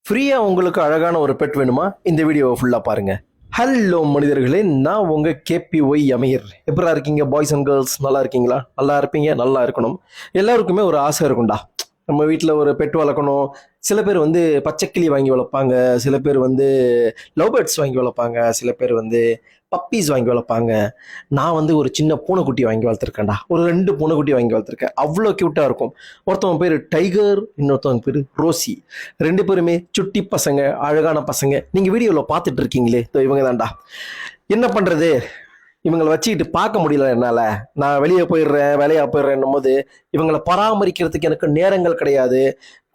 ஃப்ரீயா உங்களுக்கு அழகான ஒரு பெட் வேணுமா? இந்த வீடியோவை ஃபுல்லா பாருங்க. ஹலோ மனிதர்களே, நான் உங்க கேபிஒய் அமீர். எப்படா இருக்கீங்க பாய்ஸ் அண்ட் கேர்ள்ஸ்? நல்லா இருக்கீங்களா? நல்லா இருப்பீங்க, நல்லா இருக்கணும். எல்லாருக்குமே ஒரு ஆசை இருக்கும்டா. நம்ம வீட்டில் ஒரு பெட் வளர்க்கணும். சில பேர் வந்து பச்சைக்கிளி வாங்கி வளர்ப்பாங்க, சில பேர் வந்து லவ் பேர்ட்ஸ் வாங்கி வளர்ப்பாங்க, சில பேர் வந்து பப்பீஸ் வாங்கி வளர்ப்பாங்க. நான் வந்து ஒரு சின்ன பூனைக்குட்டி வாங்கி வளர்த்துருக்கேன்டா. ஒரு 2 பூனைக்குட்டி வாங்கி வளர்த்துருக்கேன். அவ்வளோ க்யூட்டாக இருக்கும். ஒருத்தவங்க பேர் டைகர், இன்னொருத்தவங்க பேர் ரோசி. 2 பேருமே சுட்டி பசங்க, அழகான பசங்க. நீங்கள் வீடியோவில் பார்த்துட்டு இருக்கீங்களே, இவங்க தான்டா. என்ன பண்ணுறது, இவங்களை வச்சுக்கிட்டு பார்க்க முடியல என்னால். நான் வெளியே போயிடுறேன், வேலையாக போயிடுறேன்னும் போது இவங்களை பராமரிக்கிறதுக்கு எனக்கு நேரங்கள் கிடையாது.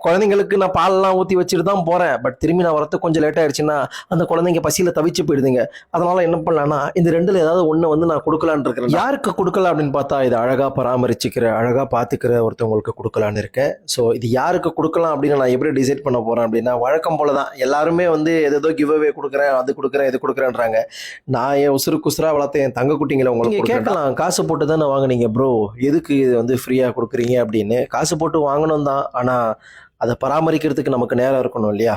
குழந்தைங்களுக்கு நான் பாலெல்லாம் ஊற்றி வச்சுட்டு தான் போகிறேன். பட் திரும்பி நான் வரத்துக்கு கொஞ்சம் லேட் ஆயிடுச்சுன்னா அந்த குழந்தைங்க பசியில் தவிச்சு போயிடுதுங்க. அதனால என்ன பண்ணலான்னா, இந்த ரெண்டில் ஏதாவது ஒன்று வந்து நான் கொடுக்கலான்னு இருக்கிறேன். யாருக்கு கொடுக்கலாம் அப்படின்னு பார்த்தா, இது அழகாக பராமரிச்சுக்கிற, அழகாக பார்த்துக்கிற ஒருத்தவங்களுக்கு கொடுக்கலான்னு இருக்கேன். ஸோ இது யாருக்கு கொடுக்கலாம் அப்படின்னு நான் எப்படி டிசைட் பண்ண போகிறேன் அப்படின்னா, வழக்கம் போல தான் எல்லாருமே வந்து ஏதோ கிவ்அவே கொடுக்குறேன், அது கொடுக்குறேன், இது கொடுக்குறேன்றாங்க. நான் என் உசுராக வளர்த்த என் தங்க குட்டிங்களை உங்களுக்கு கேட்கலாம், காசு போட்டு தானே வாங்கினீங்க ப்ரோ, எதுக்கு இது வந்து ஃப்ரீயாக கொடுக்குறீங்க அப்படின்னு. காசு போட்டு வாங்கணும் தான், ஆனால் அதை பராமரிக்கிறதுக்கு நமக்கு நேரம் இருக்கணும் இல்லையா?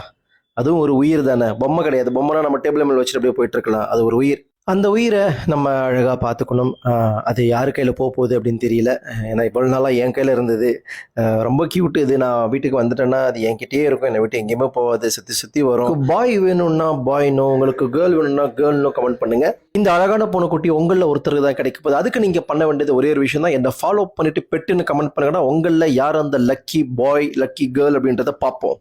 அதுவும் ஒரு உயிர் தானே, பொம்மை கிடையாது. பொம்மைனா நம்ம டேபிள் மேல் வச்சுட்டு அப்படியே போயிட்டு இருக்கலாம். அது ஒரு உயிர். அந்த உயிரை நம்ம அழகாக பார்த்துக்கணும். அது யார் கையில் போகுது அப்படின்னு தெரியல. ஏன்னா இவ்வளோ நாளாக என் கையில் இருந்தது. ரொம்ப க்யூட்டு. இது நான் வீட்டுக்கு வந்துட்டேன்னா அது என்கிட்டயே இருக்கும், என்னை விட்டு எங்கேயுமே போகாது, சுற்றி சுற்றி வரும். பாய் வேணும்னா பாய்னோ, உங்களுக்கு கேர்ள் வேணும்னா கேர்ள்னோ கமெண்ட் பண்ணுங்க. இந்த அழகான பூனைக்குட்டி உங்களில் ஒருத்தருக்கு தான் கிடைக்க போகுது. அதுக்கு நீங்கள் பண்ண வேண்டியது ஒரே ஒரு விஷயம் தான், என்னை ஃபாலோ பண்ணிட்டு பெட்டுன்னு கமெண்ட் பண்ணுங்கன்னா உங்களில் யார் அந்த லக்கி பாய், லக்கி கேர்ள் அப்படின்றத பார்ப்போம்.